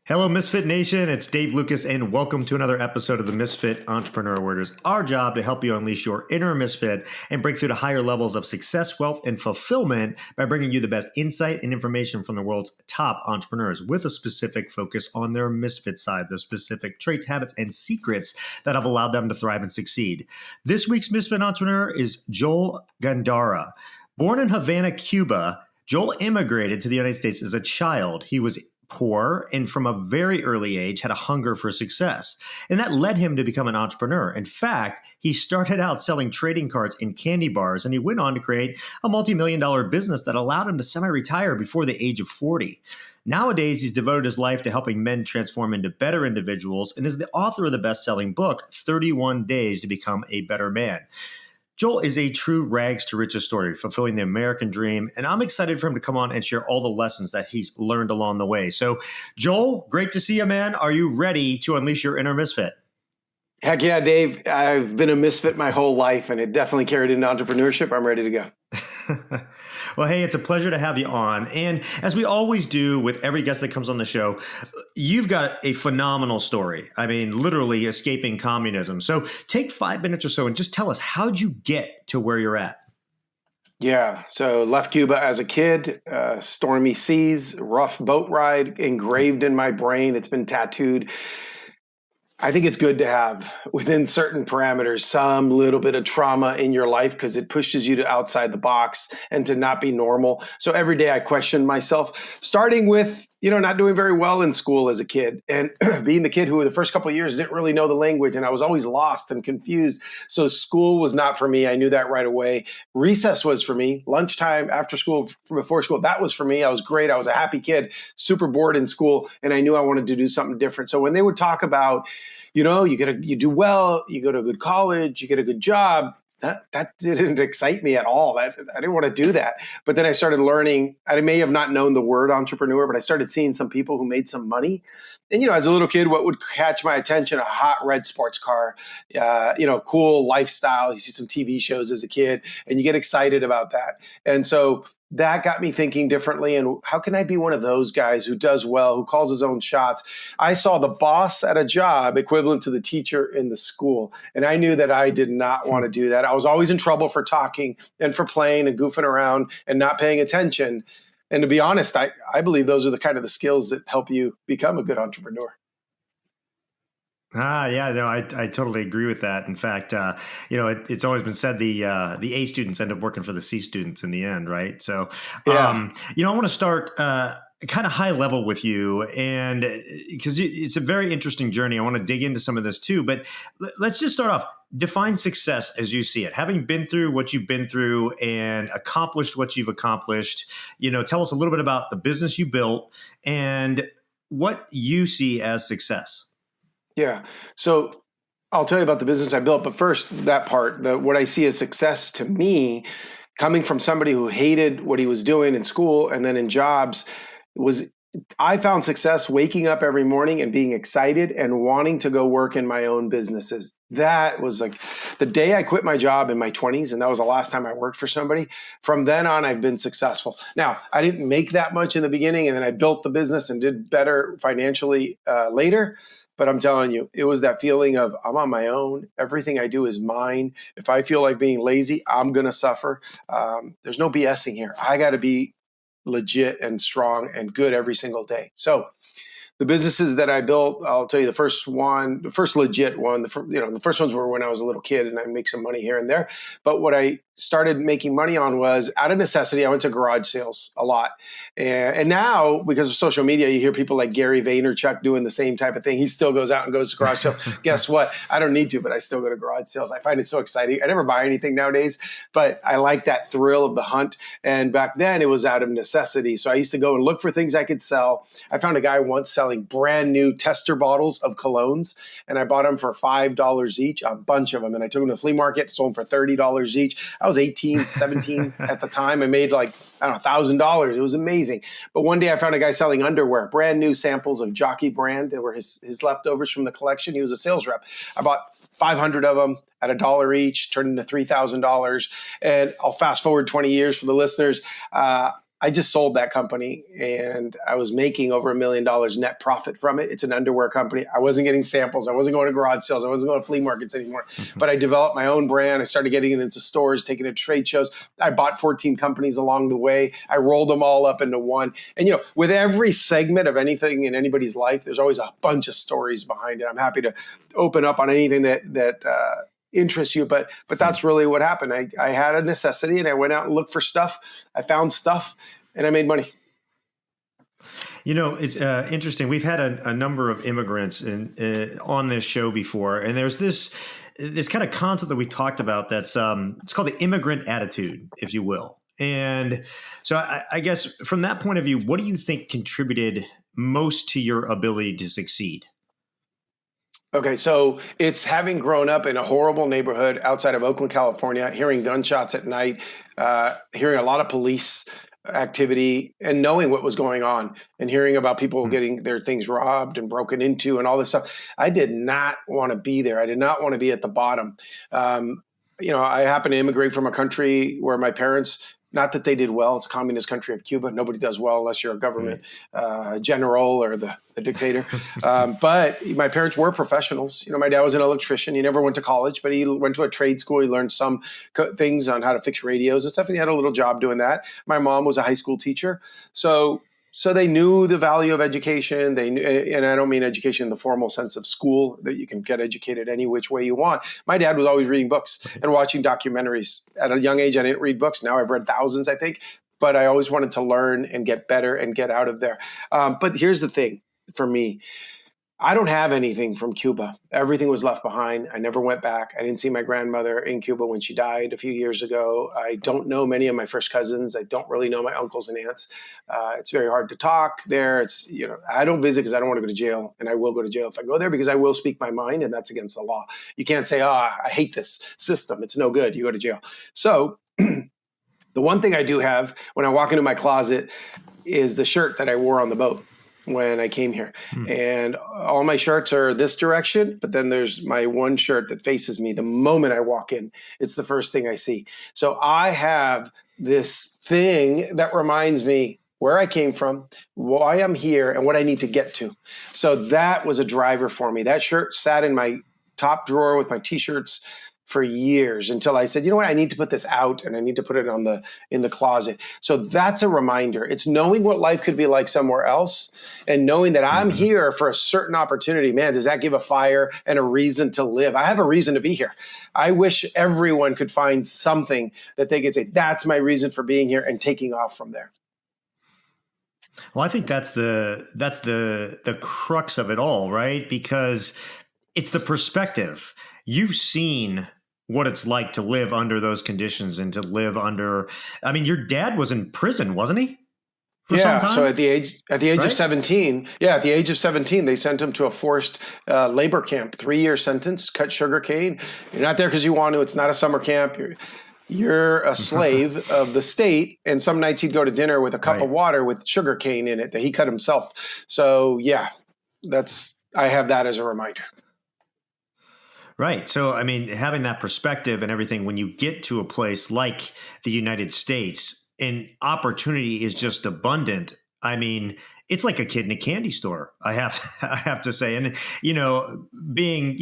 Hello, Misfit Nation. It's Dave Lucas, and welcome to another episode of the Misfit Entrepreneur, where it is our job to help you unleash your inner misfit and break through to higher levels of success, wealth, and fulfillment by bringing you the best insight and information from the world's top entrepreneurs with a specific focus on their misfit side, the specific traits, habits, and secrets that have allowed them to thrive and succeed. This week's Misfit Entrepreneur is Joel Gandara. Born in Havana, Cuba, Joel immigrated to the United States as a child. He was poor and from a very early age had a hunger for success. And that led him to become an entrepreneur. In fact, he started out selling trading cards in candy bars, and he went on to create a multi-million-dollar business that allowed him to semi-retire before the age of 40. Nowadays, he's devoted his life to helping men transform into better individuals and is the author of the best-selling book, 31 Days to Become a Better Man. Joel is a true rags to riches story, fulfilling the American dream, and I'm excited for him to come on and share all the lessons that he's learned along the way. So, Joel, great to see you, man. Are you ready to unleash your inner misfit? Heck yeah, Dave. I've been a misfit my whole life, and it definitely carried into entrepreneurship. I'm ready to go. Well, hey, it's a pleasure to have you on. And as we always do with every guest that comes on the show, you've got a phenomenal story. I mean, literally escaping communism. So take 5 minutes or so and just tell us, how'd you get to where you're at? Yeah. So left Cuba as a kid, stormy seas, rough boat ride engraved in my brain. It's been tattooed. I think it's good to have, within certain parameters, some little bit of trauma in your life because it pushes you to outside the box and to not be normal. So every day I question myself, starting with, not doing very well in school as a kid and being the kid who the first couple of years didn't really know the language and I was always lost and confused. So school was not for me. I knew that right away. Recess was for me. Lunchtime, after school, before school, that was for me. I was great. I was a happy kid, super bored in school, and I knew I wanted to do something different. So when they would talk about, you do well, you go to a good college, you get a good job, that didn't excite me at all. I didn't want to do that. But then I started learning. I may have not known the word entrepreneur, but I started seeing some people who made some money. And, as a little kid, what would catch my attention? A hot red sports car, cool lifestyle. You see some TV shows as a kid and you get excited about that. And so that got me thinking differently. And how can I be one of those guys who does well, who calls his own shots? I saw the boss at a job equivalent to the teacher in the school. And I knew that I did not want to do that. I was always in trouble for talking and for playing and goofing around and not paying attention. And to be honest, I believe those are the kind of the skills that help you become a good entrepreneur. Yeah, no, I totally agree with that. In fact, it's always been said the A students end up working for the C students in the end, right? So, I want to start kind of high level with you, and because it's a very interesting journey. I want to dig into some of this too, but let's just start off. Define success as you see it. Having been through what you've been through and accomplished what you've accomplished, tell us a little bit about the business you built and what you see as success. Yeah. So I'll tell you about the business I built, but first that part, what I see as success to me, coming from somebody who hated what he was doing in school and then in jobs, I found success waking up every morning and being excited and wanting to go work in my own businesses. That was like the day I quit my job in my 20s, and that was the last time I worked for somebody. From then on, I've been successful. Now, I didn't make that much in the beginning, and then I built the business and did better financially later. But I'm telling you, it was that feeling of I'm on my own. Everything I do is mine. If I feel like being lazy, I'm going to suffer. There's no BSing here. I got to be legit and strong and good every single day. So the businesses that I built, I'll tell you the first legit one, the first ones were when I was a little kid and I make some money here and there. But what I started making money on was out of necessity. I went to garage sales a lot. And now, because of social media, you hear people like Gary Vaynerchuk doing the same type of thing. He still goes out and goes to garage sales. Guess what? I don't need to, but I still go to garage sales. I find it so exciting. I never buy anything nowadays, but I like that thrill of the hunt. And back then it was out of necessity. So I used to go and look for things I could sell. I found a guy once selling brand new tester bottles of colognes, and I bought them for $5 each, a bunch of them. And I took them to the flea market, sold them for $30 each. I was 18, 17 at the time. I made $1,000. It was amazing. But one day I found a guy selling underwear, brand new samples of Jockey brand. They were his leftovers from the collection. He was a sales rep. I bought 500 of them at $1 each, turned into $3,000. And I'll fast forward 20 years for the listeners. I just sold that company and I was making over $1 million net profit from it. It's an underwear company. I wasn't getting samples. I wasn't going to garage sales. I wasn't going to flea markets anymore. But I developed my own brand. I started getting it into stores, taking it to trade shows. I bought 14 companies along the way. I rolled them all up into one. And, with every segment of anything in anybody's life, there's always a bunch of stories behind it. I'm happy to open up on anything that interests you, but that's really what happened. I had a necessity and I went out and looked for stuff. I found stuff and I made money. It's interesting. We've had a number of immigrants on this show before, and there's this kind of concept that we talked about that's it's called the immigrant attitude, if you will. And so I guess from that point of view, what do you think contributed most to your ability to succeed? Okay, so it's having grown up in a horrible neighborhood outside of Oakland, California, hearing gunshots at night, hearing a lot of police activity and knowing what was going on and hearing about people getting their things robbed and broken into and all this stuff. I did not want to be there. I did not want to be at the bottom. I happened to immigrate from a country where my parents, not that they did well. It's a communist country of Cuba. Nobody does well unless you're a government general or the dictator. But my parents were professionals. My dad was an electrician. He never went to college, but he went to a trade school. He learned some things on how to fix radios and stuff. And he had a little job doing that. My mom was a high school teacher. So they knew the value of education. They knew, and I don't mean education in the formal sense of school, that you can get educated any which way you want. My dad was always reading books and watching documentaries. At a young age, I didn't read books. Now I've read thousands, I think. But I always wanted to learn and get better and get out of there. But here's the thing for me. I don't have anything from Cuba. Everything was left behind. I never went back. I didn't see my grandmother in Cuba when she died a few years ago. I don't know many of my first cousins. I don't really know my uncles and aunts. It's very hard to talk there. I don't visit because I don't want to go to jail, and I will go to jail if I go there because I will speak my mind, and that's against the law. You can't say, I hate this system. It's no good. You go to jail. So the one thing I do have when I walk into my closet is the shirt that I wore on the boat when I came here. And all my shirts are this direction, but then there's my one shirt that faces me. The moment I walk in, it's the first thing I see. So I have this thing that reminds me where I came from, why I'm here, and what I need to get to. So that was a driver for me. That shirt sat in my top drawer with my t-shirts for years until I said, you know what, I need to put this out and I need to put it in the closet. So that's a reminder. It's knowing what life could be like somewhere else and knowing that I'm here for a certain opportunity. Man, does that give a fire and a reason to live? I have a reason to be here. I wish everyone could find something that they could say, that's my reason for being here, and taking off from there. Well, I think that's the crux of it all, right? Because it's the perspective. You've seen what it's like to live under those conditions and to live under. I mean, your dad was in prison, wasn't he? Yeah. So at the age of 17, at the age of 17, they sent him to a forced labor camp, 3-year sentence, cut sugarcane. You're not there because you want to. It's not a summer camp. You're a slave of the state. And some nights he'd go to dinner with a cup of water with sugarcane in it that he cut himself. So I have that as a reminder. Right. So, I mean, having that perspective and everything, when you get to a place like the United States and opportunity is just abundant, I mean, it's like a kid in a candy store, I have to say. And,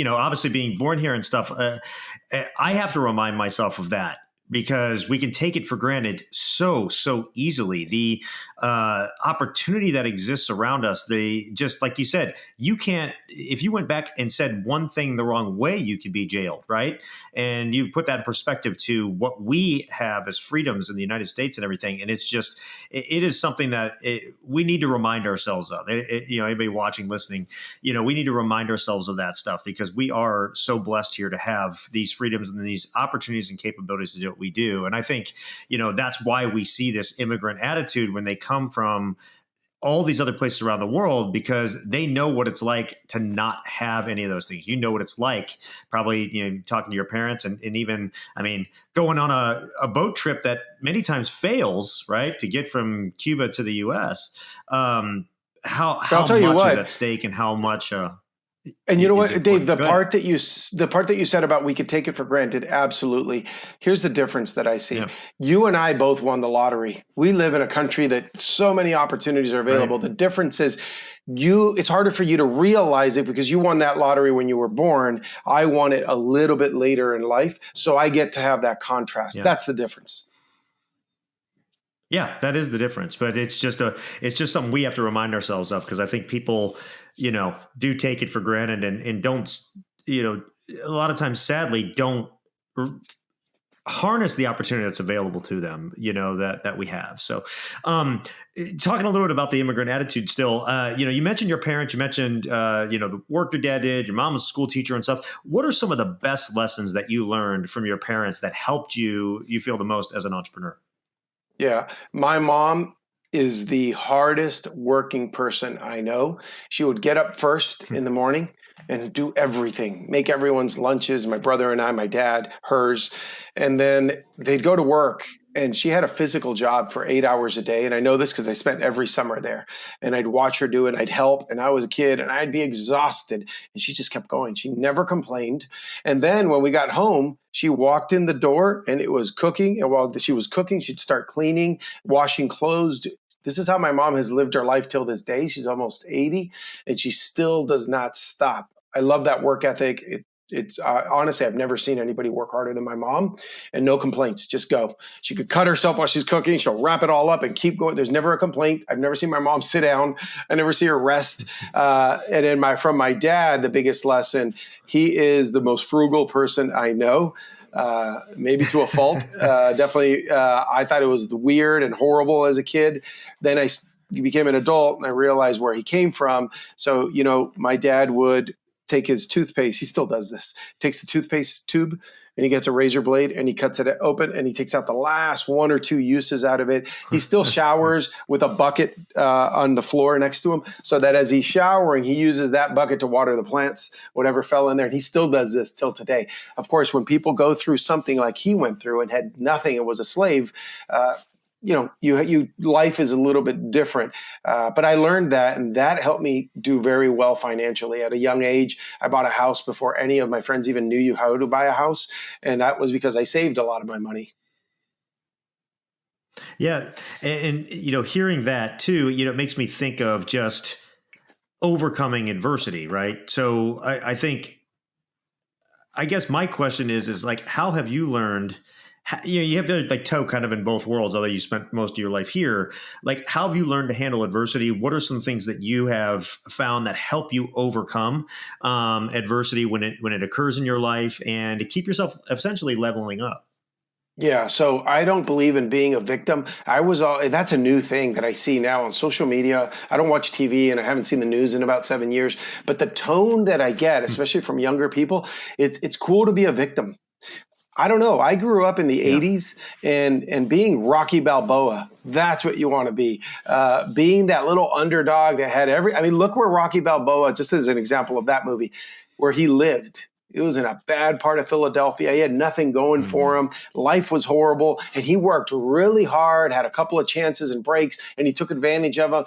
obviously being born here and stuff, I have to remind myself of that, because we can take it for granted so easily. The opportunity that exists around us, just like you said, you can't, if you went back and said one thing the wrong way, you could be jailed, right? And you put that in perspective to what we have as freedoms in the United States and everything. And it's just, it is something that we need to remind ourselves of. Anybody watching, listening, we need to remind ourselves of that stuff, because we are so blessed here to have these freedoms and these opportunities and capabilities to do what we do. And I think, that's why we see this immigrant attitude when they come from all these other places around the world, because they know what it's like to not have any of those things. What it's like, probably, talking to your parents and even, going on a boat trip that many times fails, right, to get from Cuba to the US. How much is at stake and how much, And you know is what, Dave, important. Go ahead. the part that you said about we could take it for granted, absolutely. Here's the difference that I see. Yeah. You and I both won the lottery. We live in a country that so many opportunities are available. Right. The difference is it's harder for you to realize it because you won that lottery when you were born. I won it a little bit later in life. So I get to have that contrast. Yeah. That's the difference. Yeah, that is the difference, but it's just something we have to remind ourselves of, because I think people, do take it for granted and don't, a lot of times, sadly, don't r- harness the opportunity that's available to them, that we have. So, talking a little bit about the immigrant attitude still, you mentioned your parents, you mentioned, the work your dad did, your mom was a school teacher and stuff. What are some of the best lessons that you learned from your parents that helped you feel the most as an entrepreneur? Yeah. My mom is the hardest working person I know. She would get up first in the morning and do everything, make everyone's lunches, my brother and I, my dad, hers. And then they'd go to work. And she had a physical job for 8 hours a day. And I know this because I spent every summer there. And I'd watch her do it. And I'd help. And I was a kid and I'd be exhausted. And she just kept going. She never complained. And then when we got home, she walked in the door and it was cooking. And while she was cooking, she'd start cleaning, washing clothes. This is how my mom has lived her life till this day. She's almost 80 and she still does not stop. I love that work ethic. It's honestly, I've never seen anybody work harder than my mom, and no complaints. Just go. She could cut herself while she's cooking. She'll wrap it all up and keep going. There's never a complaint. I've never seen my mom sit down. I never see her rest. And then from my dad, the biggest lesson, he is the most frugal person I know. Maybe to a fault. Definitely, I thought it was weird and horrible as a kid. Then I became an adult and I realized where he came from. So, my dad would take his toothpaste. He still does this. Takes the toothpaste tube and he gets a razor blade and he cuts it open and he takes out the last one or two uses out of it. He still showers with a bucket on the floor next to him, so that as he's showering, he uses that bucket to water the plants, whatever fell in there. And he still does this till today. Of course, when people go through something like he went through and had nothing and was a slave, life is a little bit different. But I learned that, and that helped me do very well financially. At a young age, I bought a house before any of my friends even knew how to buy a house. And that was because I saved a lot of my money. Yeah, and hearing that too, it makes me think of just overcoming adversity, right? So I think, I guess my question is like, how have you learned? You have to like toe kind of in both worlds, although you spent most of your life here. Like, how have you learned to handle adversity? What are some things that you have found that help you overcome adversity when it occurs in your life, and to keep yourself essentially leveling up? Yeah, so I don't believe in being a victim. That's a new thing that I see now on social media. I don't watch TV and I haven't seen the news in about 7 years, but the tone that I get, especially from younger people, it's cool to be a victim. I don't know. I grew up in the Yeah. 80s and being Rocky Balboa, that's what you want to be. Being that little underdog that had look where Rocky Balboa, just as an example of that movie, where he lived. It was in a bad part of Philadelphia. He had nothing going for him. Life was horrible. And he worked really hard, had a couple of chances and breaks, and he took advantage of them.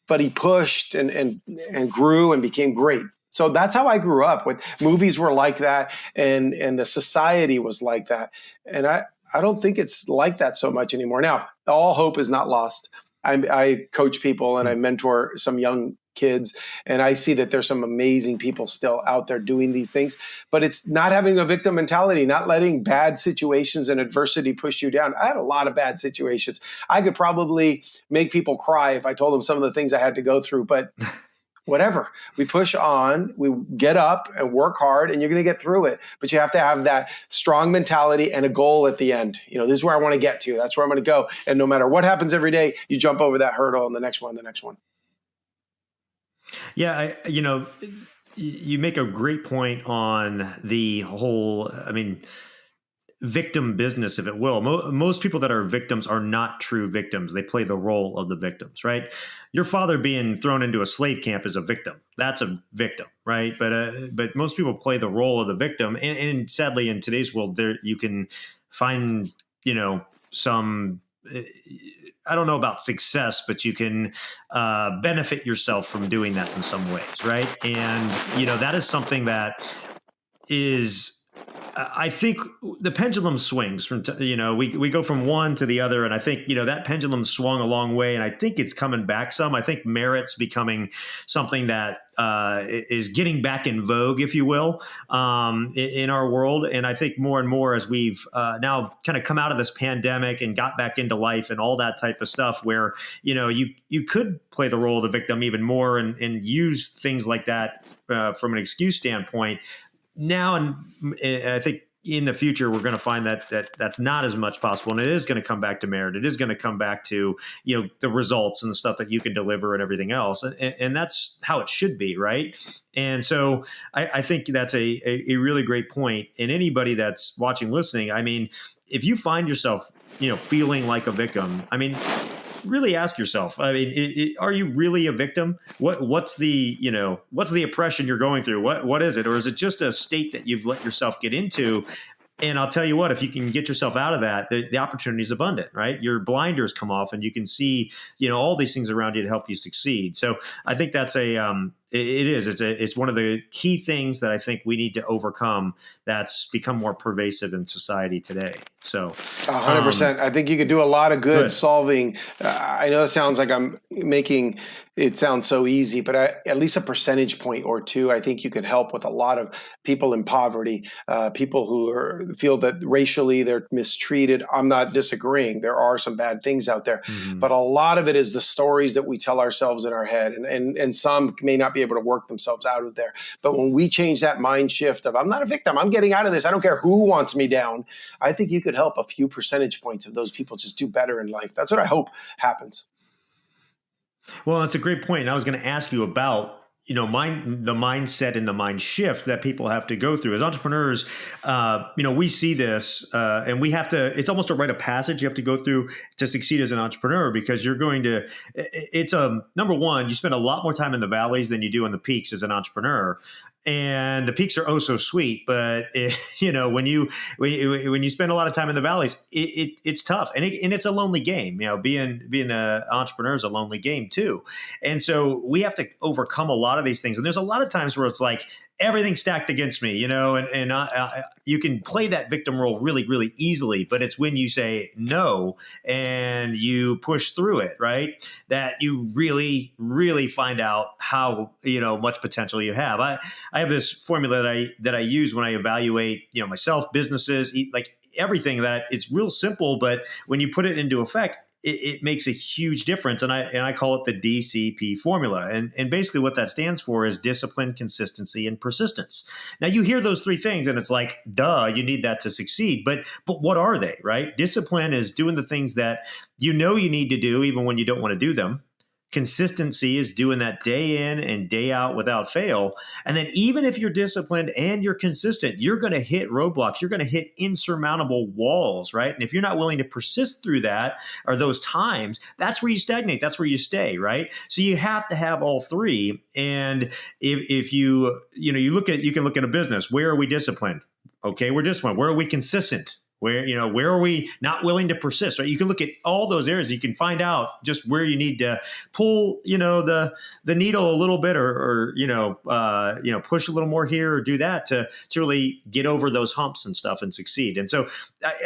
But he pushed and grew and became great. So that's how I grew up. With movies were like that, and the society was like that. And I don't think it's like that so much anymore. Now, all hope is not lost. I coach people and I mentor some young kids, and I see that there's some amazing people still out there doing these things. But it's not having a victim mentality, not letting bad situations and adversity push you down. I had a lot of bad situations. I could probably make people cry if I told them some of the things I had to go through, but whatever. We push on, we get up and work hard, and you're going to get through it. But you have to have that strong mentality and a goal at the end. This is where I want to get to. That's where I'm going to go. And no matter what happens every day, you jump over that hurdle and the next one, the next one. Yeah, you make a great point on the whole, victim business, if it will. Most people that are victims are not true victims. They play the role of the victims, right? Your father being thrown into a slave camp is a victim. That's a victim, right? But most people play the role of the victim, and sadly, in today's world, there you can find some I don't know about success, but you can benefit yourself from doing that in some ways, right? And that is something that is. I think the pendulum swings from, we go from one to the other. And I think, that pendulum swung a long way. And I think it's coming back some. I think merit's becoming something that is getting back in vogue, if you will, in our world. And I think more and more as we've now kind of come out of this pandemic and got back into life and all that type of stuff where, you could play the role of the victim even more and use things like that from an excuse standpoint. Now, and I think in the future, we're going to find that's not as much possible. And it is going to come back to merit. It is going to come back to, the results and the stuff that you can deliver and everything else. And that's how it should be. Right. And so I think that's a really great point. And anybody that's watching, listening, I mean, if you find yourself, feeling like a victim, I mean, really ask yourself, I mean, are you really a victim? What's the oppression you're going through? What is it? Or is it just a state that you've let yourself get into? And I'll tell you what, if you can get yourself out of that, the opportunity is abundant, right? Your blinders come off and you can see, all these things around you to help you succeed. So I think that's it's one of the key things that I think we need to overcome that's become more pervasive in society today. So 100%. I think you could do a lot of good solving. I know it sounds like I'm making it sound so easy, but at least a percentage point or two, I think you could help with a lot of people in poverty, people who feel that racially they're mistreated. I'm not disagreeing. There are some bad things out there, but a lot of it is the stories that we tell ourselves in our head, and some may not be able to work themselves out of there. But when we change that mind shift of I'm not a victim, I'm getting out of this, I don't care who wants me down, I think you could help a few percentage points of those people just do better in life. That's what I hope happens. Well, that's a great point. And I was going to ask you about, the mindset and the mind shift that people have to go through as entrepreneurs. We see this and we have to, it's almost a rite of passage you have to go through to succeed as an entrepreneur, because it's number one, you spend a lot more time in the valleys than you do in the peaks as an entrepreneur. And the peaks are oh so sweet, but when you spend a lot of time in the valleys, it's tough, and it's a lonely game. Being an entrepreneur is a lonely game too, and so we have to overcome a lot of these things. And there's a lot of times where it's like everything's stacked against me, and you can play that victim role really, really easily. But it's when you say no and you push through it, right, that you really, really find out how much potential you have. I have this formula that I use when I evaluate, myself, businesses, like everything, that it's real simple, but when you put it into effect, it makes a huge difference. And I call it the DCP formula. And basically what that stands for is discipline, consistency, and persistence. Now you hear those three things and it's like, duh, you need that to succeed. But what are they, right? Discipline is doing the things that you need to do even when you don't want to do them. Consistency is doing that day in and day out without fail. And then even if you're disciplined and you're consistent, you're going to hit roadblocks. You're going to hit insurmountable walls, right? And if you're not willing to persist through that or those times, that's where you stagnate. That's where you stay, right? So you have to have all three. And if you can look at a business. Where are we disciplined? Okay, we're disciplined. Where are we consistent? Where are we not willing to persist, right? You can look at all those areas. You can find out just where you need to pull, the needle a little bit or push a little more here or do that to really get over those humps and stuff and succeed. And so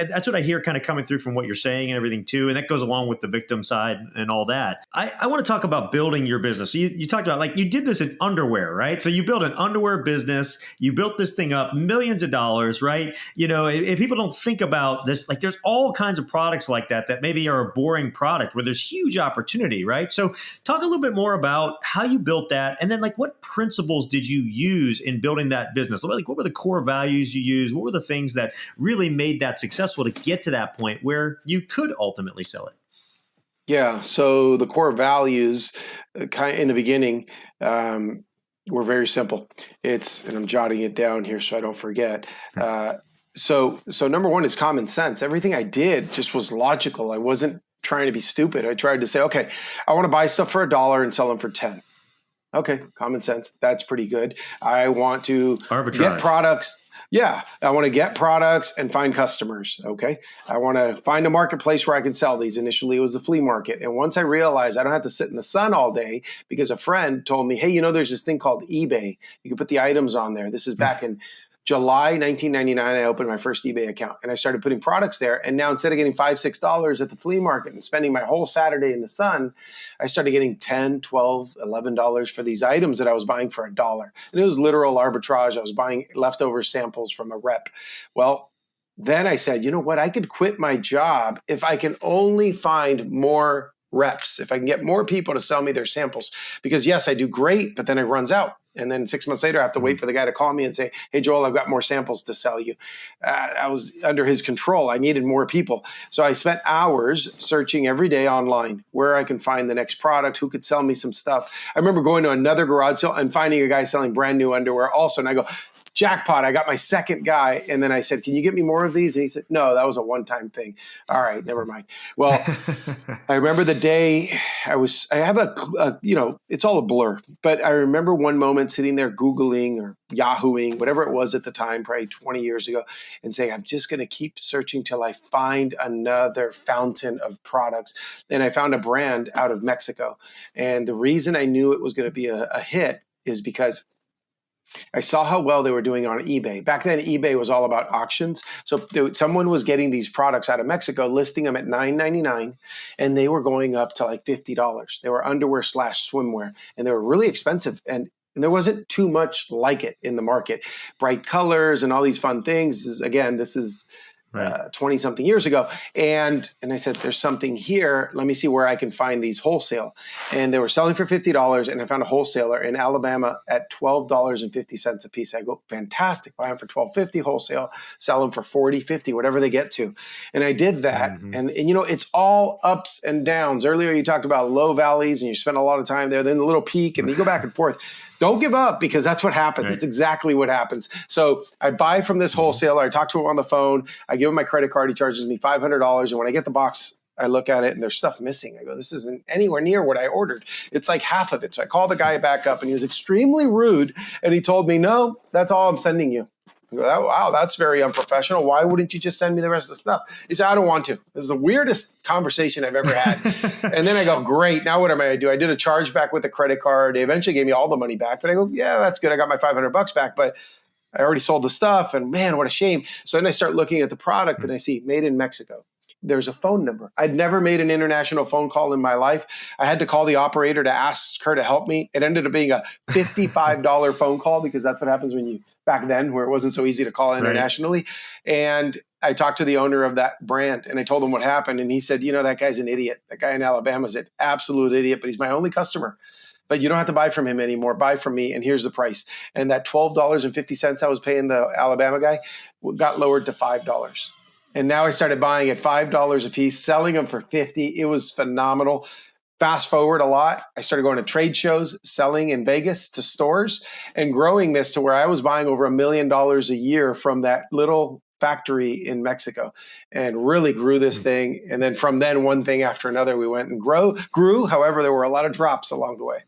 that's what I hear kind of coming through from what you're saying and everything too. And that goes along with the victim side and all that. I want to talk about building your business. So you talked about, like, you did this in underwear, right? So you built an underwear business, you built this thing up, millions of dollars, right? If people don't think about this, like, there's all kinds of products like that maybe are a boring product where there's huge opportunity, right? So talk a little bit more about how you built that. And then, like, what principles did you use in building that business? Like, what were the core values you used? What were the things that really made that successful to get to that point where you could ultimately sell it? Yeah. So the core values in the beginning were very simple. And I'm jotting it down here so I don't forget. So number one is common sense. Everything I did just was logical. I wasn't trying to be stupid. I tried to say, okay, I want to buy stuff for $1 and sell them for 10. Okay, common sense. That's pretty good. I want to arbitrage. Get products. Yeah, I want to get products and find customers. Okay. I want to find a marketplace where I can sell these. Initially, it was the flea market. And once I realized I don't have to sit in the sun all day because a friend told me, hey, there's this thing called eBay. You can put the items on there. This is back in July 1999, I opened my first eBay account and I started putting products there. And now instead of getting $5, $6 at the flea market and spending my whole Saturday in the sun, I started getting $10, $12, $11 for these items that I was buying for $1. And it was literal arbitrage. I was buying leftover samples from a rep. Well, then I said, you know what? I could quit my job if I can only find more reps, if I can get more people to sell me their samples. Because yes, I do great, but then it runs out. And then 6 months later, I have to wait for the guy to call me and say, hey, Joel, I've got more samples to sell you. I was under his control. I needed more people. So I spent hours searching every day online where I can find the next product, who could sell me some stuff. I remember going to another garage sale and finding a guy selling brand new underwear also. And I go, jackpot, I got my second guy. And then I said, can you get me more of these? And he said, no, that was a one-time thing. All right, never mind. Well, I remember the day I have it's all a blur, but I remember one moment sitting there Googling or Yahooing, whatever it was at the time, probably 20 years ago, and saying, I'm just going to keep searching till I find another fountain of products. And I found a brand out of Mexico. And the reason I knew it was going to be a hit is because I saw how well they were doing on eBay. Back then, eBay was all about auctions. So someone was getting these products out of Mexico, listing them at $9.99, and they were going up to like $50. They were underwear / swimwear, and they were really expensive. And there wasn't too much like it in the market. Bright colors and all these fun things. This is 20 something years ago. And I said, there's something here. Let me see where I can find these wholesale. And they were selling for $50. And I found a wholesaler in Alabama at $12.50 a piece. I go, fantastic. Buy them for $12.50 wholesale, sell them for $40, $50, whatever they get to. And I did that. Mm-hmm. And it's all ups and downs. Earlier, you talked about low valleys and you spent a lot of time there, then the little peak, and you go back and forth. Don't give up, because that's what happens. Right. That's exactly what happens. So I buy from this wholesaler. I talk to him on the phone. I give him my credit card. He charges me $500. And when I get the box, I look at it and there's stuff missing. I go, this isn't anywhere near what I ordered. It's like half of it. So I call the guy back up and he was extremely rude. And he told me, no, that's all I'm sending you. I go, oh, wow, that's very unprofessional. Why wouldn't you just send me the rest of the stuff? He said, I don't want to. This is the weirdest conversation I've ever had. And then I go, great. Now what am I going to do? I did a chargeback with a credit card. They eventually gave me all the money back. But I go, yeah, that's good. I got my $500 back, but I already sold the stuff. And man, what a shame. So then I start looking at the product and I see made in Mexico. There's a phone number. I'd never made an international phone call in my life. I had to call the operator to ask her to help me. It ended up being a $55 phone call, because that's what happens when you, back then, where it wasn't so easy to call internationally. Right. And I talked to the owner of that brand and I told him what happened. And he said, that guy's an idiot. That guy in Alabama is an absolute idiot, but he's my only customer. But you don't have to buy from him anymore. Buy from me, and here's the price. And that $12.50 I was paying the Alabama guy got lowered to $5. And now I started buying at $5 a piece, selling them for $50. It was phenomenal. Fast forward a lot. I started going to trade shows, selling in Vegas to stores, and growing this to where I was buying over $1 million a year from that little factory in Mexico, and really grew this thing. And then from then, one thing after another, we went and grew. However, there were a lot of drops along the way.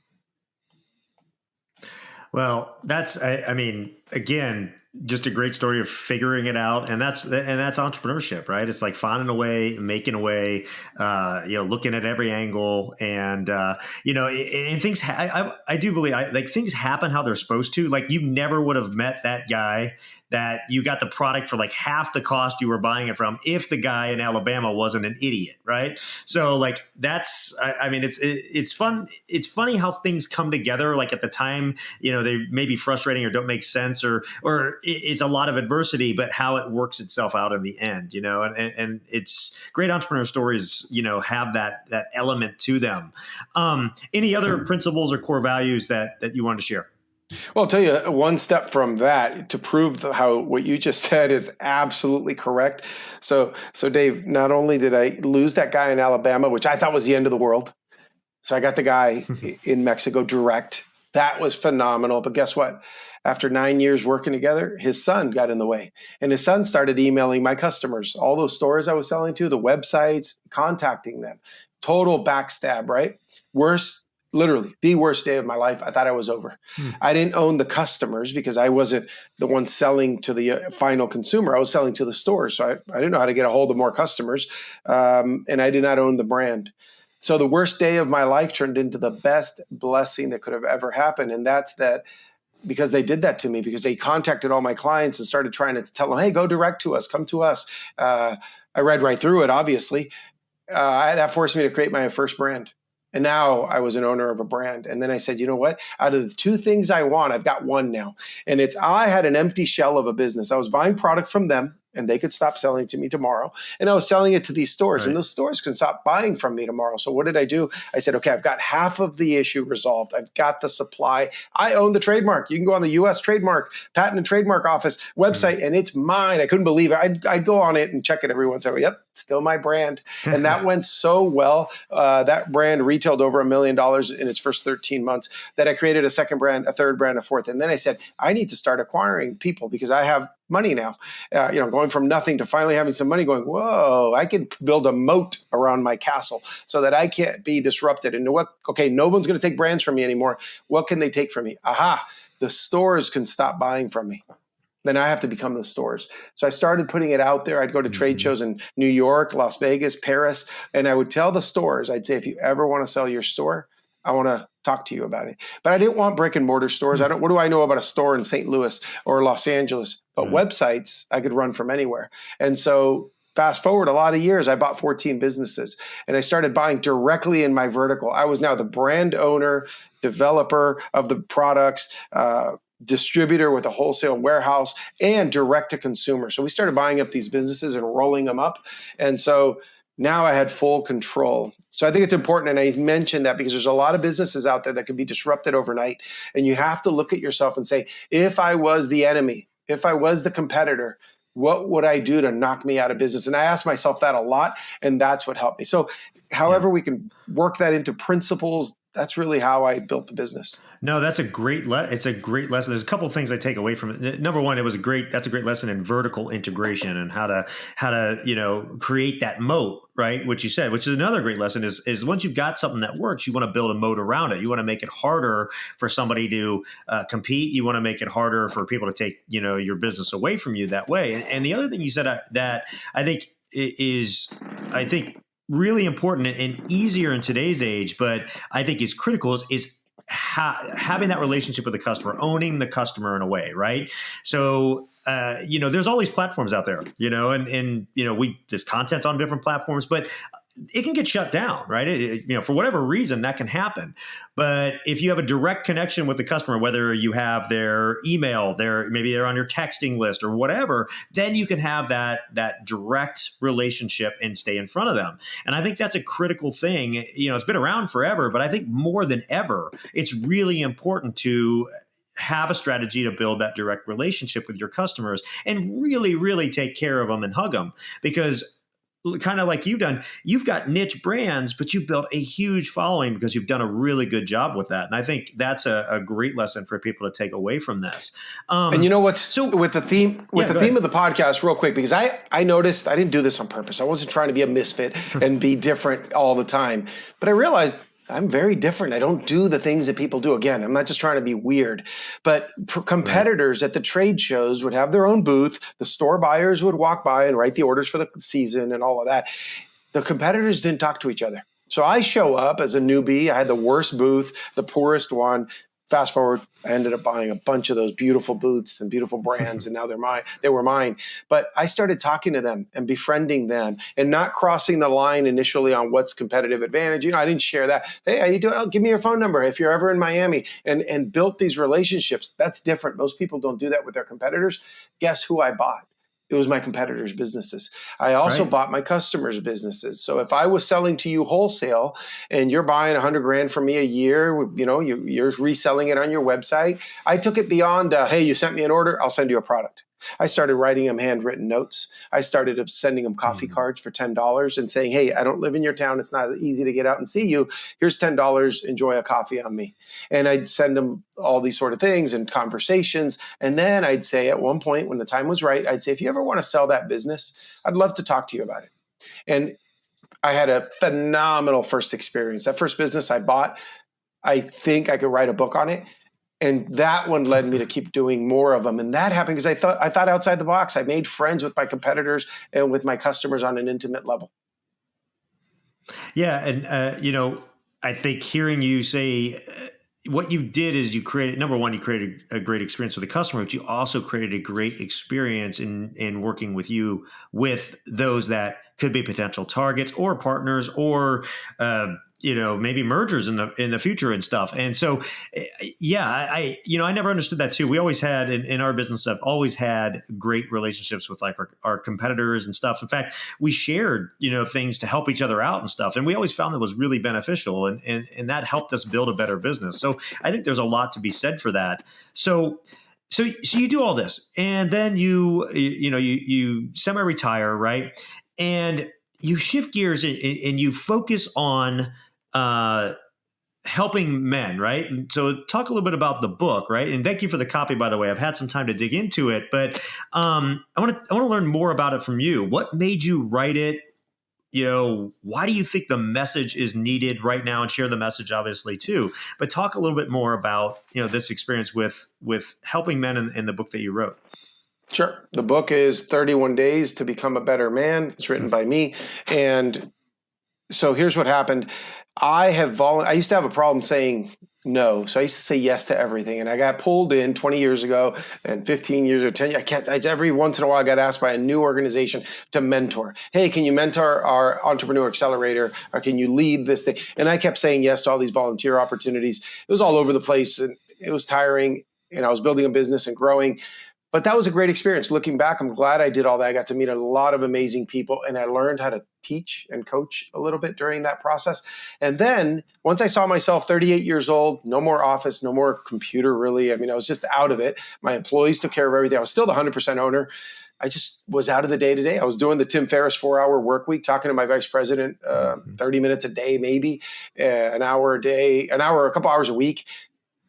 Well, that's, I mean, again, just a great story of figuring it out. And that's entrepreneurship, right? It's like finding a way, making a way, looking at every angle, and, and things, I do believe like things happen how they're supposed to. Like you never would have met that guy that you got the product for like half the cost you were buying it from if the guy in Alabama wasn't an idiot, right? So like that's, I mean, it's fun. It's funny how things come together. Like at the time, they may be frustrating or don't make sense, or it's a lot of adversity, but how it works itself out in the end, and it's great entrepreneur stories, have that element to them. Any other principles or core values that you want to share? Well, I'll tell you one step from that to prove how what you just said is absolutely correct. So Dave, not only did I lose that guy in Alabama, which I thought was the end of the world. So I got the guy in Mexico direct. That was phenomenal. But guess what? After 9 years working together, his son got in the way. And his son started emailing my customers, all those stores I was selling to, the websites, contacting them. Total backstab, right? Worse, literally the worst day of my life. I thought I was over. I didn't own the customers because I wasn't the one selling to the final consumer. I was selling to the stores. So I didn't know how to get a hold of more customers. And I did not own the brand. So the worst day of my life turned into the best blessing that could have ever happened. And that's that, because they did that to me, because they contacted all my clients and started trying to tell them, hey, go direct to us, come to us. I read right through it, obviously. That forced me to create my first brand. And now I was an owner of a brand. And then I said, you know what? Out of the two things I want, I've got one now. And it's, I had an empty shell of a business. I was buying product from them and they could stop selling to me tomorrow. And I was selling it to these stores, and those stores can stop buying from me tomorrow. So what did I do? I said, okay, I've got half of the issue resolved. I've got the supply. I own the trademark. You can go on the US trademark, patent and trademark office website, and it's mine. I couldn't believe it. I'd go on it and check it every once in a while. Yep, still my brand. And that went so well. That brand retailed over $1 million in its first 13 months that I created a second brand, a third brand, a fourth. And then I said, I need to start acquiring people because I have money now, going from nothing to finally having some money, going, whoa, I can build a moat around my castle so that I can't be disrupted. And okay, no one's going to take brands from me anymore. What can they take from me? Aha, the stores can stop buying from me. Then I have to become the stores. So I started putting it out there. I'd go to trade shows in New York, Las Vegas, Paris, and I would tell the stores, I'd say, if you ever want to sell your store, I want to talk to you about it. But I didn't want brick and mortar stores. What do I know about a store in St. Louis or Los Angeles? But websites I could run from anywhere. And so fast forward a lot of years, I bought 14 businesses and I started buying directly in my vertical. I was now the brand owner, developer of the products, distributor with a wholesale warehouse, and direct to consumer. So we started buying up these businesses and rolling them up. And so now I had full control. So I think it's important. And I mentioned that because there's a lot of businesses out there that can be disrupted overnight. And you have to look at yourself and say, if I was the enemy, if I was the competitor, what would I do to knock me out of business? And I asked myself that a lot, and that's what helped me. So however we can work that into principles, that's really how I built the business. No, that's a great it's a great lesson. There's a couple of things I take away from it. Number one, that's a great lesson in vertical integration and how to create that moat, right? Which you said, which is another great lesson is once you've got something that works, you want to build a moat around it. You want to make it harder for somebody to compete. You want to make it harder for people to take, your business away from you that way. And the other thing you said that I think is really important and easier in today's age, but I think is critical is having that relationship with the customer, owning the customer in a way, right? So, there's all these platforms out there, and there's content on different platforms, but it can get shut down, right? For whatever reason, that can happen. But if you have a direct connection with the customer, whether you have their email, maybe they're on your texting list or whatever, then you can have that direct relationship and stay in front of them. And I think that's a critical thing. It's been around forever, but I think more than ever, it's really important to have a strategy to build that direct relationship with your customers and really, really take care of them and hug them, because kind of like you've done, you've got niche brands, but you've built a huge following because you've done a really good job with that. And I think that's a great lesson for people to take away from this. And you know what's so with the theme of the podcast, real quick, because I noticed I didn't do this on purpose. I wasn't trying to be a misfit and be different all the time, but I realized I'm very different. I don't do the things that people do. Again, I'm not just trying to be weird, but competitors at the trade shows would have their own booth. The store buyers would walk by and write the orders for the season and all of that. The competitors didn't talk to each other. So I show up as a newbie. I had the worst booth, the poorest one. Fast forward, I ended up buying a bunch of those beautiful booths and beautiful brands, and now they were mine. But I started talking to them and befriending them and not crossing the line initially on what's competitive advantage. I didn't share that. Hey, how you doing? Oh, give me your phone number if you're ever in Miami, and built these relationships. That's different. Most people don't do that with their competitors. Guess who I bought? It was my competitors' businesses. I also bought my customers' businesses. So if I was selling to you wholesale and you're buying $100,000 from me a year, you're reselling it on your website. I took it beyond, hey, you sent me an order, I'll send you a product. I started writing them handwritten notes. I started sending them coffee cards for $10 and saying, hey, I don't live in your town. It's not easy to get out and see you. Here's $10. Enjoy a coffee on me. And I'd send them all these sort of things and conversations. And then I'd say at one point when the time was right, I'd say, if you ever want to sell that business, I'd love to talk to you about it. And I had a phenomenal first experience. That first business I bought, I think I could write a book on it. And that one led me to keep doing more of them. And that happened because I thought outside the box. I made friends with my competitors and with my customers on an intimate level. Yeah. And, I think hearing you say what you did is you created, number one, you created a great experience with the customer, but you also created a great experience in working with those that could be potential targets or partners or, maybe mergers in the future and stuff. And so, yeah, I never understood that too. We always had in our business, I've always had great relationships with like our competitors and stuff. In fact, we shared, things to help each other out and stuff. And we always found that was really beneficial and that helped us build a better business. So I think there's a lot to be said for that. So you do all this and then you semi-retire, right? And you shift gears and you focus on helping men, right? So talk a little bit about the book, right? And thank you for the copy, by the way. I've had some time to dig into it, but I want to learn more about it from you. What made you write it? Why do you think the message is needed right now? And share the message, obviously, too. But talk a little bit more about this experience with helping men in the book that you wrote. Sure. The book is 31 Days to Become a Better Man. It's written by me. And so here's what happened. I used to have a problem saying no. So I used to say yes to everything. And I got pulled in 20 years ago and 15 years or 10. Every once in a while, I got asked by a new organization to mentor. Hey, can you mentor our entrepreneur accelerator? Or can you lead this thing? And I kept saying yes to all these volunteer opportunities. It was all over the place and it was tiring. And I was building a business and growing. But that was a great experience. Looking back, I'm glad I did all that. I got to meet a lot of amazing people, and I learned how to teach and coach a little bit during that process. And then once I saw myself 38 years old, no more office, no more computer, really. I mean, I was just out of it. My employees took care of everything. I was still the 100% owner. I just was out of the day-to-day. I was doing the Tim Ferriss 4-hour work week, talking to my vice president 30 minutes a day, maybe, an hour a day, a couple hours a week.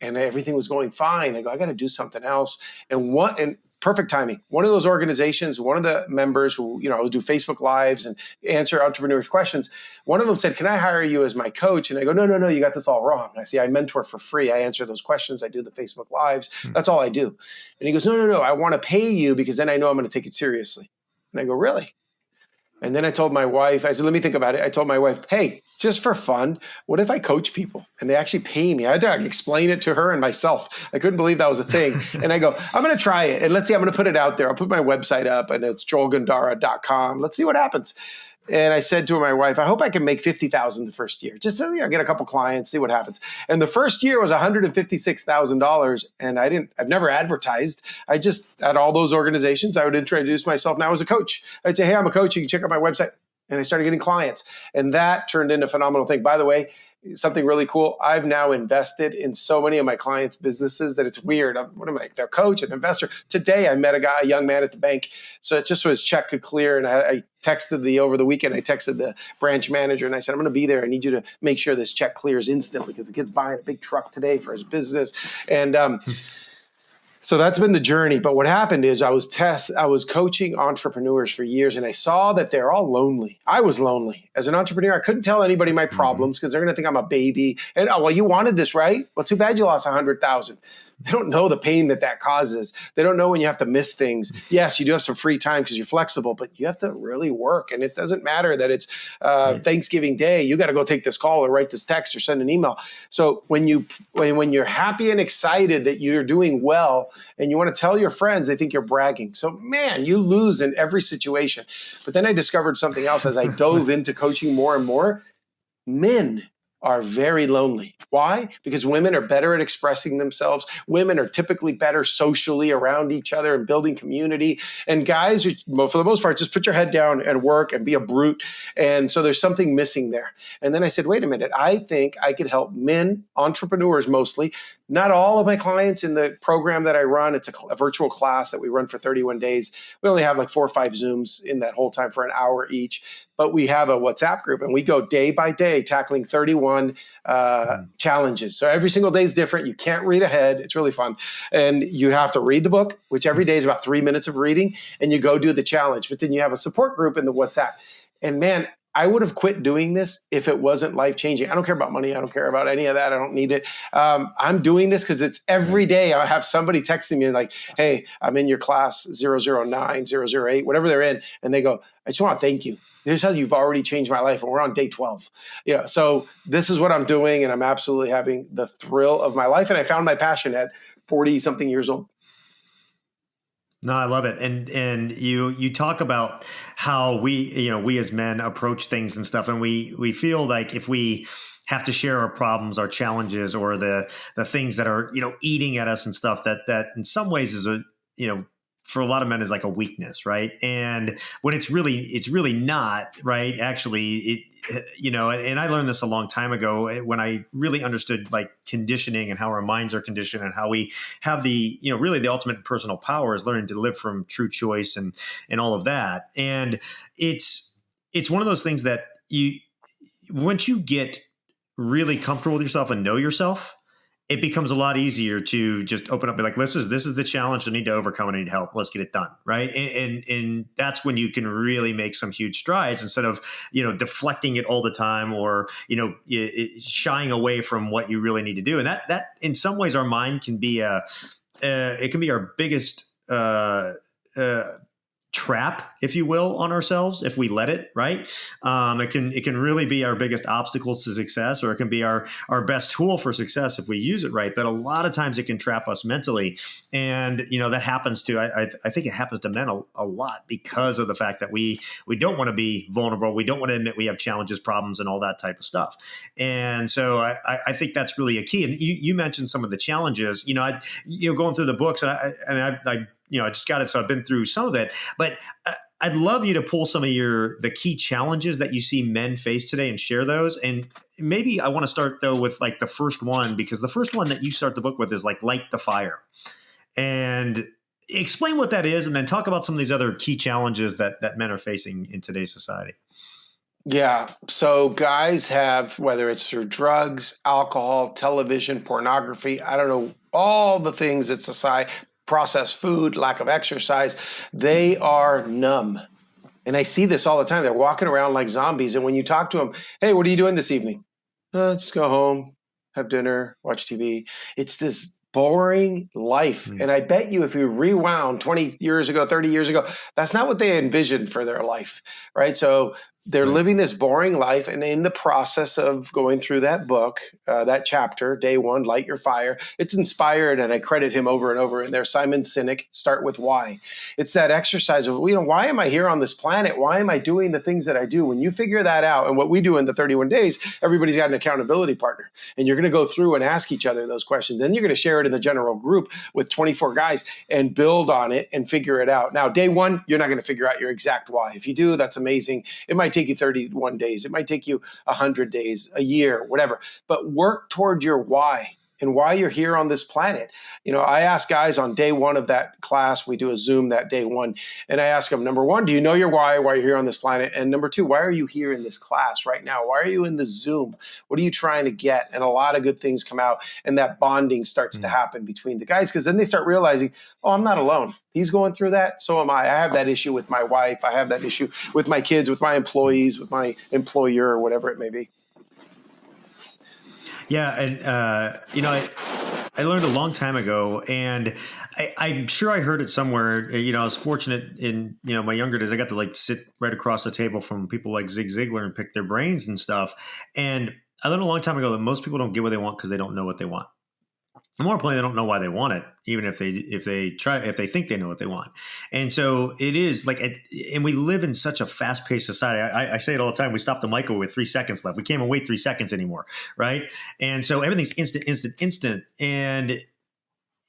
And everything was going fine. I go, I got to do something else. And perfect timing. One of those organizations, one of the members who, would do Facebook Lives and answer entrepreneurs' questions. One of them said, can I hire you as my coach? And I go, no, you got this all wrong. I say, I mentor for free. I answer those questions. I do the Facebook Lives. That's all I do. And he goes, no, I want to pay you because then I know I'm going to take it seriously. And I go, really? And then I told my wife, I said, let me think about it. I told my wife, hey, just for fun, what if I coach people and they actually pay me? I had to explain it to her and myself. I couldn't believe that was a thing. And I go, I'm going to try it. And let's see, I'm going to put it out there. I'll put my website up and it's joelgandara.com. Let's see what happens. And I said to my wife, I hope I can make $50,000 the first year. Just to get a couple clients, see what happens. And the first year was $156,000. And I've never advertised. I just, at all those organizations, I would introduce myself now as a coach. I'd say, hey, I'm a coach. You can check out my website. And I started getting clients. And that turned into a phenomenal thing. By the way, something really cool. I've now invested in so many of my clients' businesses that it's weird. What am I? Their coach, an investor. Today, I met a young man at the bank. So it just so his check could clear. And I texted over the weekend, I texted the branch manager and I said, I'm going to be there. I need you to make sure this check clears instantly because the kid's buying a big truck today for his business. And, so that's been the journey. But what happened is I was coaching entrepreneurs for years and I saw that they're all lonely. I was lonely. As an entrepreneur, I couldn't tell anybody my problems because they're going to think I'm a baby. And, oh, well, you wanted this, right? Well, too bad you lost 100,000. They don't know the pain that causes. They don't know when you have to miss things. Yes, you do have some free time because you're flexible, but you have to really work. And it doesn't matter that it's Thanksgiving Day. You got to go take this call or write this text or send an email. So when you're happy and excited that you're doing well and you want to tell your friends, they think you're bragging. So man, you lose in every situation. But then I discovered something else as I dove into coaching more and more. Men are very lonely. Why? Because women are better at expressing themselves. Women are typically better socially around each other and building community. And guys, for the most part, just put your head down and work and be a brute. And so there's something missing there. And then I said, wait a minute, I think I could help men, entrepreneurs mostly. Not all of my clients in the program that I run. It's a virtual class that we run for 31 days. We only have like 4 or 5 Zooms in that whole time for an hour each. But we have a WhatsApp group and we go day by day tackling 31 challenges. So every single day is different. You can't read ahead. It's really fun. And you have to read the book, which every day is about 3 minutes of reading, and you go do the challenge. But then you have a support group in the WhatsApp. And man, I would have quit doing this if it wasn't life changing. I don't care about money. I don't care about any of that. I don't need it. I'm doing this because it's every day I have somebody texting me like, hey, I'm in your class 009, 008, whatever they're in. And they go, I just want to thank you. Here's how you've already changed my life. And we're on day 12. So this is what I'm doing. And I'm absolutely having the thrill of my life. And I found my passion at 40 something years old. No, I love it. And you talk about how we as men approach things and stuff. And we feel like if we have to share our problems, our challenges, or the things that are, eating at us and stuff, that in some ways is for a lot of men is like a weakness, right? And when it's really not, right? Actually, and I learned this a long time ago when I really understood like conditioning and how our minds are conditioned and how we have the, really the ultimate personal power is learning to live from true choice and all of that. And it's one of those things that once you get really comfortable with yourself and know yourself, it becomes a lot easier to just open up and be like, this is the challenge I need to overcome. I need help. Let's get it done. Right. And that's when you can really make some huge strides instead of, deflecting it all the time or, shying away from what you really need to do. And that in some ways our mind can be it can be our biggest, trap, if you will, on ourselves if we let it, right? It can really be our biggest obstacle to success, or it can be our best tool for success if we use it right. But a lot of times it can trap us mentally, and that happens to I think it happens to men a lot because of the fact that we don't want to be vulnerable, we don't want to admit we have challenges, problems, and all that type of stuff. And so I think that's really a key. And you mentioned some of the challenges. Going through the books, and I I just got it. So I've been through some of it, but I'd love you to pull some of the key challenges that you see men face today and share those. And maybe I want to start though with like the first one, because the first one that you start the book with is like light the fire, and explain what that is. And then talk about some of these other key challenges that men are facing in today's society. Yeah. So guys have, whether it's through drugs, alcohol, television, pornography, I don't know, all the things that society, processed food, lack of exercise, they are numb. And I see this all the time. They're walking around like zombies. And when you talk to them, hey, what are you doing this evening? Just go home, have dinner, watch TV. It's this boring life. And I bet you if you rewound 20 years ago, 30 years ago, that's not what they envisioned for their life, right? So they're living this boring life. And in the process of going through that book, that chapter, day one, light your fire, it's inspired. And I credit him over and over in there. Simon Sinek, start with why. It's that exercise of, why am I here on this planet? Why am I doing the things that I do? When you figure that out, and what we do in the 31 days, everybody's got an accountability partner. And you're going to go through and ask each other those questions. Then you're going to share it in the general group with 24 guys and build on it and figure it out. Now, day one, you're not going to figure out your exact why. If you do, that's amazing. It might take you 31 days. It might take you 100 days, a year, whatever. But work toward your why and why you're here on this planet. I ask guys on day one of that class, we do a Zoom that day one, and I ask them, number one, do you know your why you're here on this planet? And number two, why are you here in this class right now? Why are you in the Zoom? What are you trying to get? And a lot of good things come out, and that bonding starts to happen between the guys, because then they start realizing, oh, I'm not alone. He's going through that. So am I. I have that issue with my wife. I have that issue with my kids, with my employees, with my employer, or whatever it may be. Yeah, and I learned a long time ago, and I'm sure I heard it somewhere. I was fortunate in my younger days. I got to like sit right across the table from people like Zig Ziglar and pick their brains and stuff. And I learned a long time ago that most people don't get what they want because they don't know what they want. And more importantly, they don't know why they want it, even if they think they know what they want. And so it is like, and we live in such a fast-paced society. I say it all the time. We stopped the microwave with 3 seconds left. We can't even wait 3 seconds anymore, right? And so everything's instant. And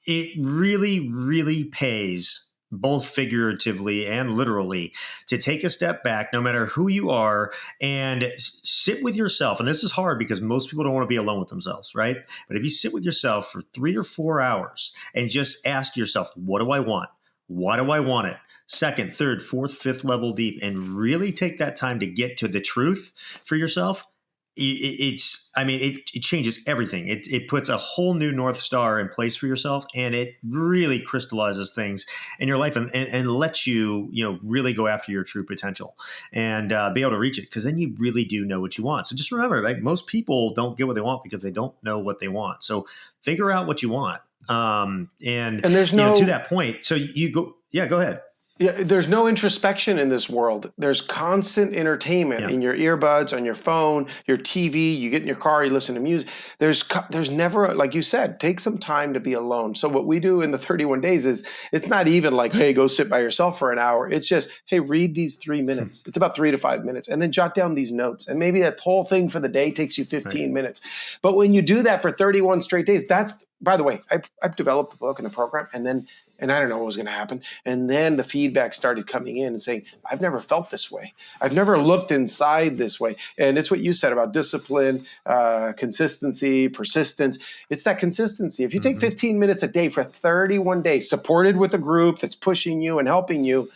it really, really pays, both figuratively and literally, to take a step back, no matter who you are, and sit with yourself. And this is hard because most people don't want to be alone with themselves, right? But if you sit with yourself for 3 or 4 hours and just ask yourself, what do I want? Why do I want it? Second, third, fourth, fifth level deep, and really take that time to get to the truth for yourself, it changes everything. It puts a whole new North Star in place for yourself, and it really crystallizes things in your life and lets you, really go after your true potential and be able to reach it. Cause then you really do know what you want. So just remember, like, most people don't get what they want because they don't know what they want. So figure out what you want. And there's no, to that point. So you go, yeah, go ahead. yeah, there's no introspection in this world. There's constant entertainment in your earbuds, on your phone, your TV. You get in your car, you listen to music. There's never, like you said, take some time to be alone. So what we do in the 31 days is, it's not even like, hey, go sit by yourself for an hour. It's just, hey, read these 3 minutes. It's about 3 to 5 minutes, and then jot down these notes. And maybe that whole thing for the day takes you 15 minutes. But when you do that for 31 straight days, that's, by the way, I've developed a book and a program, and I don't know what was going to happen. And then the feedback started coming in and saying, I've never felt this way. I've never looked inside this way. And it's what you said about discipline, consistency, persistence. It's that consistency. If you take 15 minutes a day for 31 days, supported with a group that's pushing you and helping you,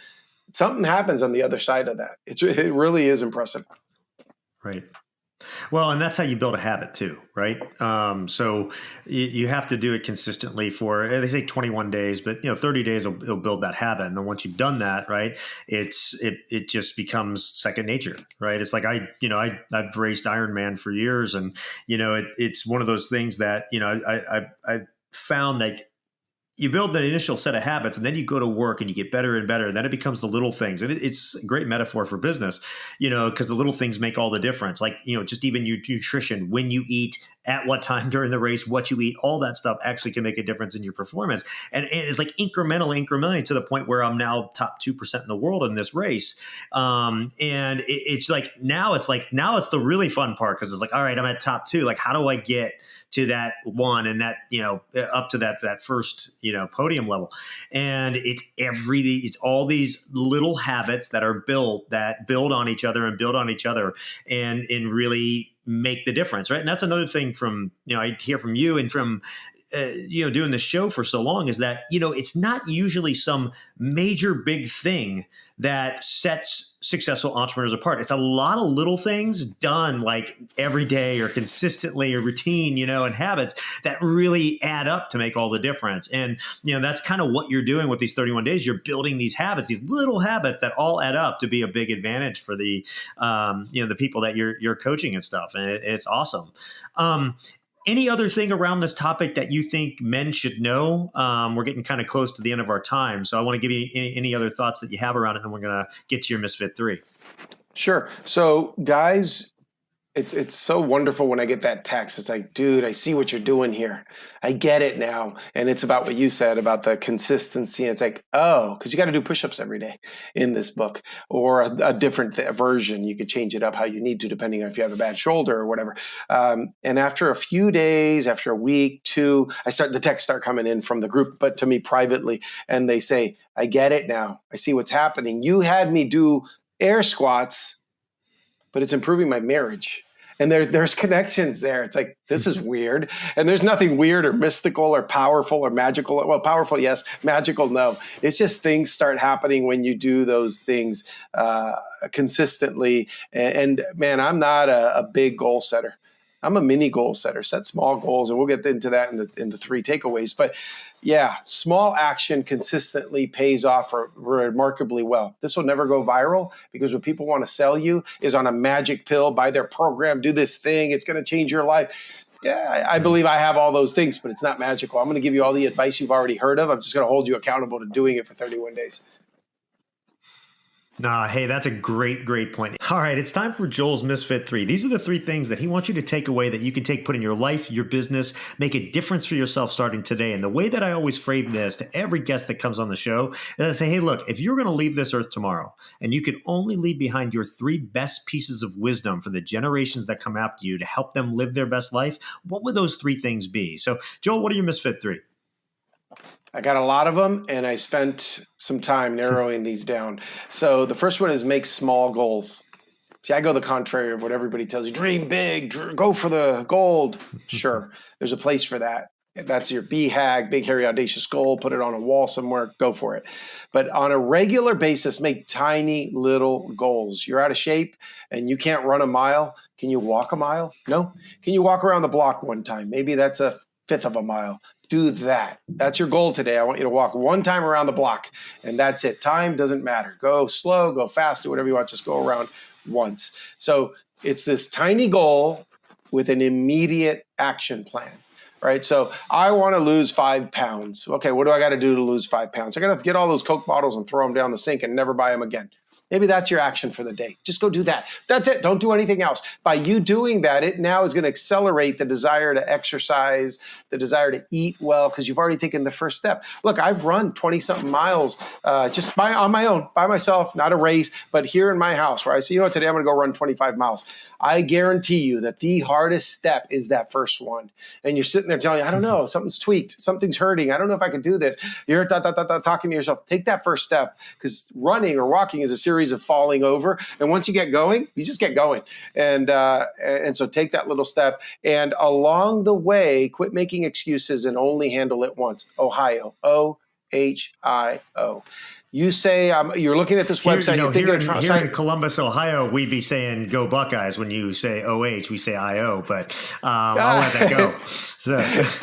something happens on the other side of that. It really is impressive. Right. Well, and that's how you build a habit too, right? So you have to do it consistently for, they say 21 days, but 30 days will build that habit. And then once you've done that, right, it just becomes second nature, right? It's like I've raced Ironman for years, and it's one of those things that I found, like, you build that initial set of habits, and then you go to work and you get better and better. And then it becomes the little things. And it's a great metaphor for business, because the little things make all the difference. Like, just even your nutrition, when you eat, at what time during the race, what you eat, all that stuff actually can make a difference in your performance. And it's like incrementally to the point where I'm now top 2% in the world in this race. And it's now it's the really fun part, because it's like, all right, I'm at top 2. Like, how do I get to that one, and that, up to that first, podium level? And it's all these little habits that are built, that build on each other and really make the difference. Right. And that's another thing from, I hear from you and from, doing this show for so long, is that, it's not usually some major big thing that sets successful entrepreneurs apart. It's a lot of little things done like every day or consistently or routine, and habits that really add up to make all the difference. And, that's kind of what you're doing with these 31 days. You're building these habits, these little habits that all add up to be a big advantage for the, the people that you're coaching and stuff. And it's awesome. Any other thing around this topic that you think men should know? We're getting kind of close to the end of our time, so I want to give you any other thoughts that you have around it, and then we're going to get to your Misfit 3. Sure. So, guys, it's so wonderful when I get that text. It's like, dude, I see what you're doing here. I get it now. And it's about what you said about the consistency. It's like, oh, because you got to do push-ups every day in this book, or a different version. You could change it up how you need to, depending on if you have a bad shoulder or whatever. And after a few days, after a week, 2, the texts start coming in from the group, but to me privately. And they say, I get it now. I see what's happening. You had me do air squats, but it's improving my marriage. And there's connections there. It's like, this is weird. And there's nothing weird or mystical or powerful or magical. Well, powerful, yes. Magical, no. It's just things start happening when you do those things consistently. And man, I'm not a big goal setter. I'm a mini goal setter. Set small goals, and we'll get into that in the 3 takeaways. But yeah, small action consistently pays off remarkably well. This will never go viral, because what people want to sell you is on a magic pill, buy their program, do this thing, it's going to change your life. Yeah, I believe I have all those things, but it's not magical. I'm going to give you all the advice you've already heard of. I'm just going to hold you accountable to doing it for 31 days. Nah, hey, that's a great point. All right, it's time for Joel's Misfit 3. These are the 3 things that he wants you to take away that you can put in your life, your business, make a difference for yourself starting today. And the way that I always frame this to every guest that comes on the show is I say, hey, look, if you're going to leave this earth tomorrow, and you can only leave behind your 3 best pieces of wisdom for the generations that come after you to help them live their best life, what would those 3 things be? So, Joel, what are your Misfit 3? I got a lot of them, and I spent some time narrowing these down. So the first one is make small goals. See, I go the contrary of what everybody tells you. Dream big, go for the gold. Sure, there's a place for that. That's your BHAG, big, hairy, audacious goal. Put it on a wall somewhere, go for it. But on a regular basis, make tiny little goals. You're out of shape and you can't run a mile. Can you walk a mile? No. Can you walk around the block one time? Maybe that's a fifth of a mile. Do that. That's your goal today. I want you to walk one time around the block, and that's it. Time doesn't matter. Go slow, go fast, do whatever you want. Just go around once. So it's this tiny goal with an immediate action plan. Right. So I want to lose 5 pounds. Okay. What do I got to do to lose 5 pounds? I got to get all those Coke bottles and throw them down the sink and never buy them again. Maybe that's your action for the day. Just go do that. That's it. Don't do anything else. By you doing that, it now is going to accelerate the desire to exercise, the desire to eat well, because you've already taken the first step. Look, I've run 20-something miles just on my own, by myself, not a race, but here in my house where I say, you know what, today I'm going to go run 25 miles. I guarantee you that the hardest step is that first one. And you're sitting there telling you, I don't know, something's tweaked, something's hurting. I don't know if I can do this. You're talking to yourself. Take that first step, because running or walking is a series of falling over. And once you get going, you just get going. And so take that little step. And along the way, quit making excuses and only handle it once. Ohio, OHIO. You say you're looking at this website. Here in Columbus, Ohio, we'd be saying "Go Buckeyes." When you say OH, we say IO. But I'll let that go. So.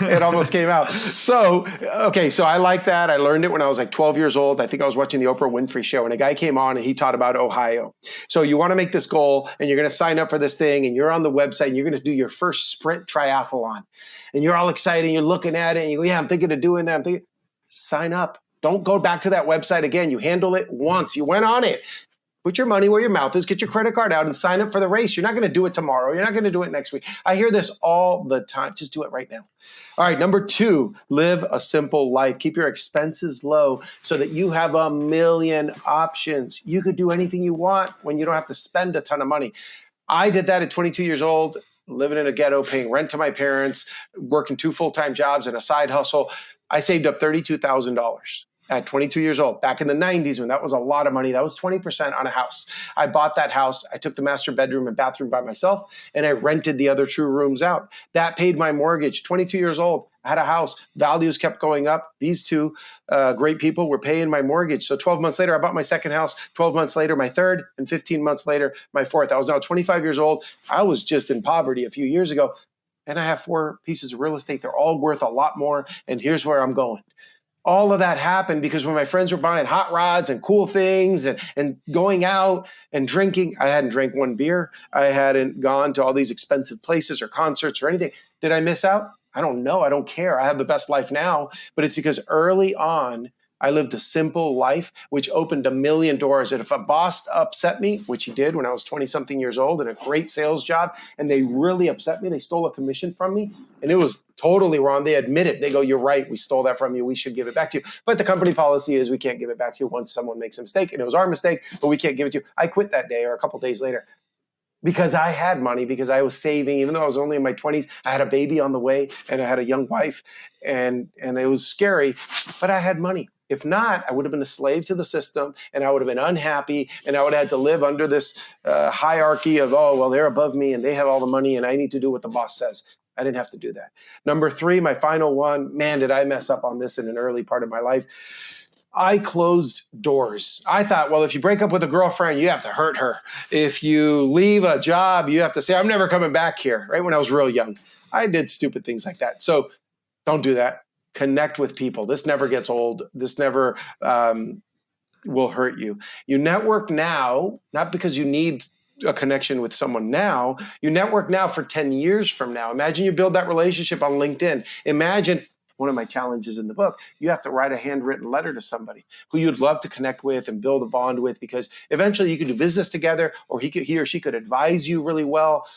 It almost came out. So I like that. I learned it when I was like 12 years old. I think I was watching the Oprah Winfrey show, and a guy came on and he taught about Ohio. So you want to make this goal, and you're going to sign up for this thing, and you're on the website, and you're going to do your first sprint triathlon, and you're all excited. And you're looking at it, and you go, "Yeah, I'm thinking of doing that." Sign up. Don't go back to that website again. You handle it once. You went on it. Put your money where your mouth is. Get your credit card out and sign up for the race. You're not going to do it tomorrow. You're not going to do it next week. I hear this all the time. Just do it right now. All right. Number 2, live a simple life. Keep your expenses low so that you have a million options. You could do anything you want when you don't have to spend a ton of money. I did that at 22 years old, living in a ghetto, paying rent to my parents, working 2 full-time jobs and a side hustle. I saved up $32,000. At 22 years old, back in the 90s, when that was a lot of money. That was 20% on a house. I bought that house. I took the master bedroom and bathroom by myself, and I rented the other 2 rooms out. That paid my mortgage. 22 years old, I had a house. Values kept going up. These 2 great people were paying my mortgage. So 12 months later, I bought my second house. 12 months later, my third, and 15 months later, my fourth. I was now 25 years old. I was just in poverty a few years ago, and I have 4 pieces of real estate. They're all worth a lot more, and here's where I'm going. All of that happened because when my friends were buying hot rods and cool things and going out and drinking, I hadn't drank 1 beer. I hadn't gone to all these expensive places or concerts or anything. Did I miss out? I don't know. I don't care. I have the best life now, but it's because early on, I lived a simple life, which opened a million doors. And if a boss upset me, which he did when I was 20-something years old in a great sales job, and they really upset me, they stole a commission from me, and it was totally wrong. They admit it. They go, "You're right. We stole that from you. We should give it back to you." But the company policy is we can't give it back to you once someone makes a mistake. And it was our mistake, but we can't give it to you. I quit that day or a couple days later because I had money, because I was saving. Even though I was only in my 20s, I had a baby on the way, and I had a young wife, and it was scary, but I had money. If not, I would have been a slave to the system, and I would have been unhappy, and I would have had to live under this hierarchy of, oh, well, they're above me, and they have all the money, and I need to do what the boss says. I didn't have to do that. Number 3, my final one, man, did I mess up on this in an early part of my life. I closed doors. I thought, well, if you break up with a girlfriend, you have to hurt her. If you leave a job, you have to say, "I'm never coming back here," right? When I was real young, I did stupid things like that. So don't do that. Connect with people. This never gets old. This never will hurt you. You network now, not because you need a connection with someone now. You network now for 10 years from now. Imagine you build that relationship on LinkedIn. Imagine, one of my challenges in the book, you have to write a handwritten letter to somebody who you'd love to connect with and build a bond with, because eventually you could do business together, or he or she could advise you really well.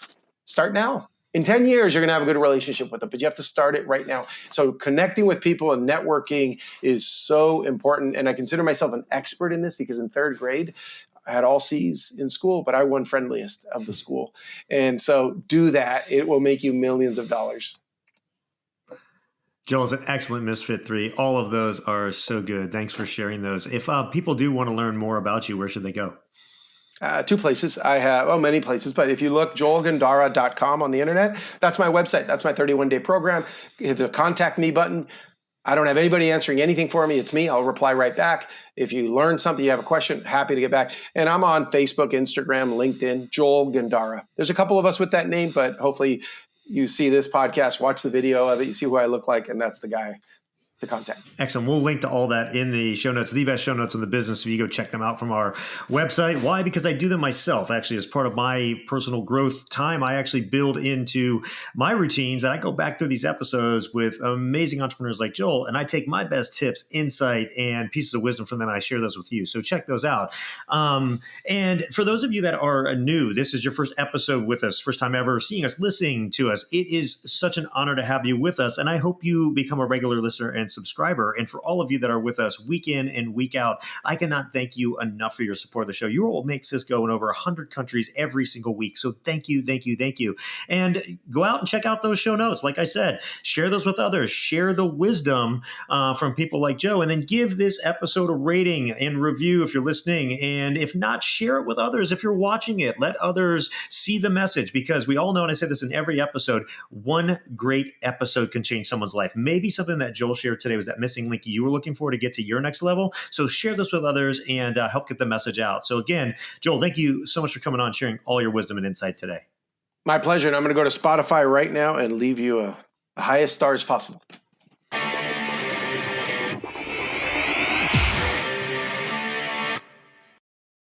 Start now. In 10 years, you're going to have a good relationship with them, but you have to start it right now. So connecting with people and networking is so important. And I consider myself an expert in this because in 3rd grade, I had all C's in school, but I won friendliest of the school. And so do that. It will make you millions of dollars. Joel, it's an excellent Misfit 3. All of those are so good. Thanks for sharing those. If people do want to learn more about you, where should they go? 2 places. I have, many places, but if you look, joelgandara.com on the internet, that's my website. That's my 31-day program. Hit the contact me button. I don't have anybody answering anything for me. It's me. I'll reply right back. If you learn something, you have a question, happy to get back. And I'm on Facebook, Instagram, LinkedIn, Joel Gandara. There's a couple of us with that name, but hopefully you see this podcast, watch the video of it, you see who I look like, and that's the guy to contact. Excellent. We'll link to all that in the show notes, the best show notes in the business. If you go check them out from our website. Why? Because I do them myself. Actually, as part of my personal growth time, I actually build into my routines, and I go back through these episodes with amazing entrepreneurs like Joel, and I take my best tips, insight, and pieces of wisdom from them, and I share those with you. So check those out. And for those of you that are new, this is your first episode with us, first time ever seeing us, listening to us. It is such an honor to have you with us, and I hope you become a regular listener and subscriber. And for all of you that are with us week in and week out, I cannot thank you enough for your support of the show. You're what makes this go in over 100 countries every single week. So thank you, thank you, thank you. And go out and check out those show notes. Like I said, share those with others. Share the wisdom from people like Joe, and then give this episode a rating and review if you're listening. And if not, share it with others. If you're watching it, let others see the message, because we all know, and I say this in every episode, one great episode can change someone's life. Maybe something that Joel shared today was that missing link you were looking for to get to your next level. So share this with others and help get the message out. So again, Joel, thank you so much for coming on, sharing all your wisdom and insight today. My pleasure. And I'm going to go to Spotify right now and leave you the highest stars possible.